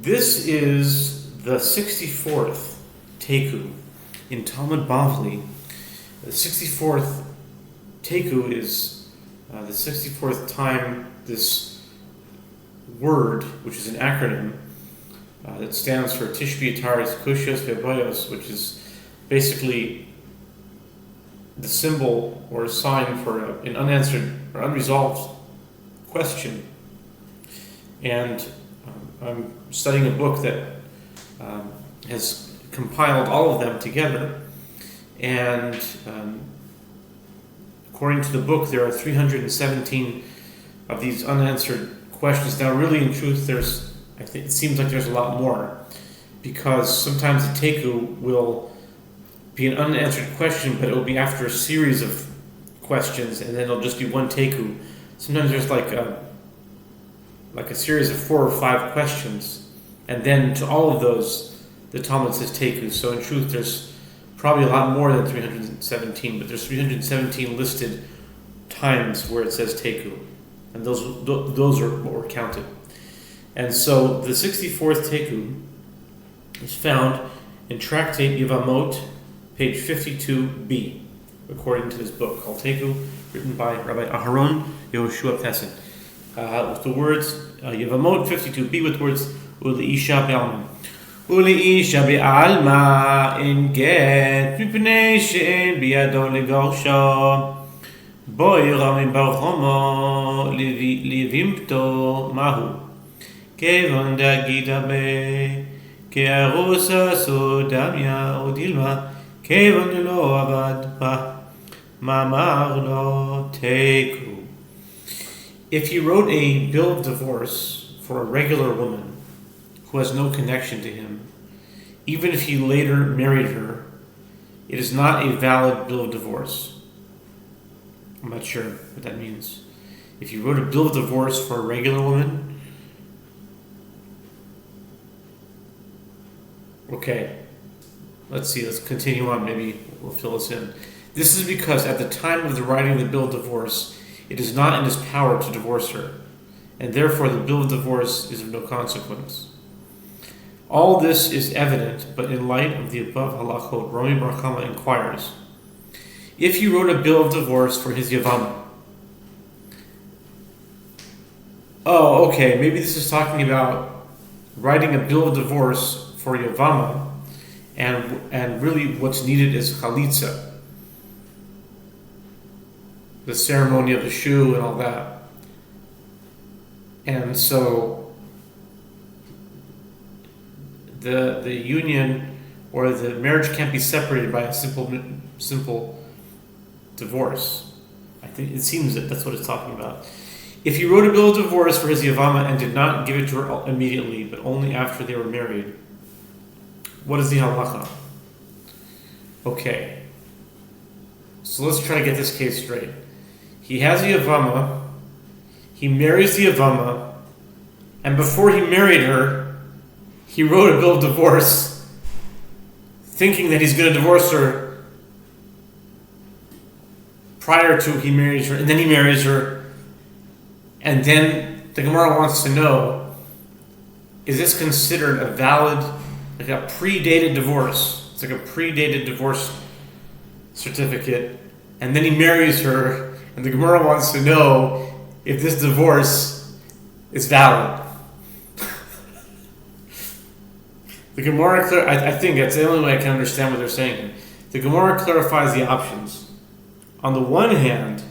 This is the 64th Taiku in Talmud Bavli. The 64th Taiku is the 64th time this word, which is an acronym that stands for Tishbi Ataris Kushos Ve'boyos, which is basically the symbol or a sign for an unanswered or unresolved question. And I'm studying a book that has compiled all of them together, and according to the book, there are 317 of these unanswered questions. Now, really, in truth, I think it seems like there's a lot more, because sometimes the Taiku will be an unanswered question, but it will be after a series of questions, and then it'll just be one Taiku. Sometimes there's like a series of 4 or 5 questions, and then to all of those, the Talmud says Taiku. So in truth, there's probably a lot more than 317, but there's 317 listed times where it says Taiku, and those are what were counted. And so the 64th Taiku is found in Tractate Yevamot, page 52b, according to this book called Taiku, written by Rabbi Aharon Yehoshua Pessin. With the words, Yevamot 52b, with the words, Uli Isha Be'alma. Uli Isha Be'alma in get, Mipnei she'en biyado legorsho, Boi Rami Bar Chomo, Livimto Mahu, Kevon Dagida Be, Ke'arusa Sodamia Odilma, Kevon Lo Avad Ba, Mamar Lo Taiku. If he wrote a bill of divorce for a regular woman who has no connection to him, even if he later married her, it is not a valid bill of divorce. I'm not sure what that means. If you wrote a bill of divorce for a regular woman, okay, let's continue on, maybe we'll fill this in. This is because at the time of the writing of the bill of divorce, it is not in his power to divorce her, and therefore the bill of divorce is of no consequence. All this is evident, but in light of the above halachot, Rami Bar Chama inquires, if he wrote a bill of divorce for his Yevamot. Oh, okay, maybe this is talking about writing a bill of divorce for Yevamot, and really what's needed is chalitza, the ceremony of the shoe and all that. And so the union or the marriage can't be separated by a simple divorce. I think it seems that that's what it's talking about. If he wrote a bill of divorce for his Yevamot and did not give it to her immediately, but only after they were married, what is the halacha? Okay, so let's try to get this case straight. He has a Yevamot, he marries the Yevamot, and before he married her, he wrote a bill of divorce, thinking that he's going to divorce her prior to he marries her, and then he marries her, and then the Gemara wants to know, is this considered a valid, like a predated divorce? It's like a predated divorce certificate, and then he marries her, and the Gemara wants to know if this divorce is valid. The Gemara, I think that's the only way I can understand what they're saying. The Gemara clarifies the options. On the one hand,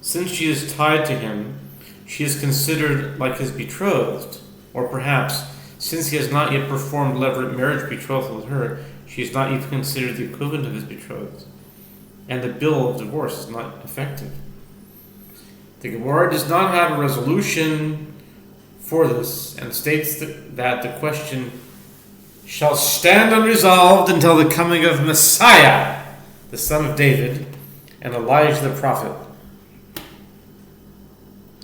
since she is tied to him, she is considered like his betrothed, or perhaps, since he has not yet performed levirate marriage betrothal with her, she is not even considered the equivalent of his betrothed, and the bill of divorce is not effective. The Gemara does not have a resolution for this and states that the question shall stand unresolved until the coming of Messiah, the son of David, and Elijah the prophet,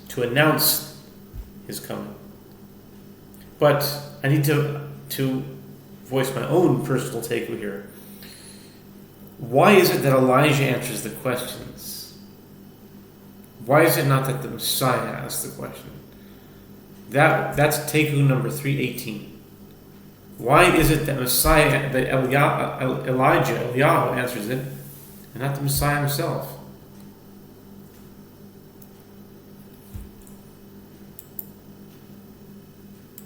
to announce his coming. But I need to voice my own personal takeaway here. Why is it that Elijah answers the questions? Why is it not that the Messiah asks the question? That's Taiku number 318. Why is it that Elijah, Eliyahu answers it, and not the Messiah himself?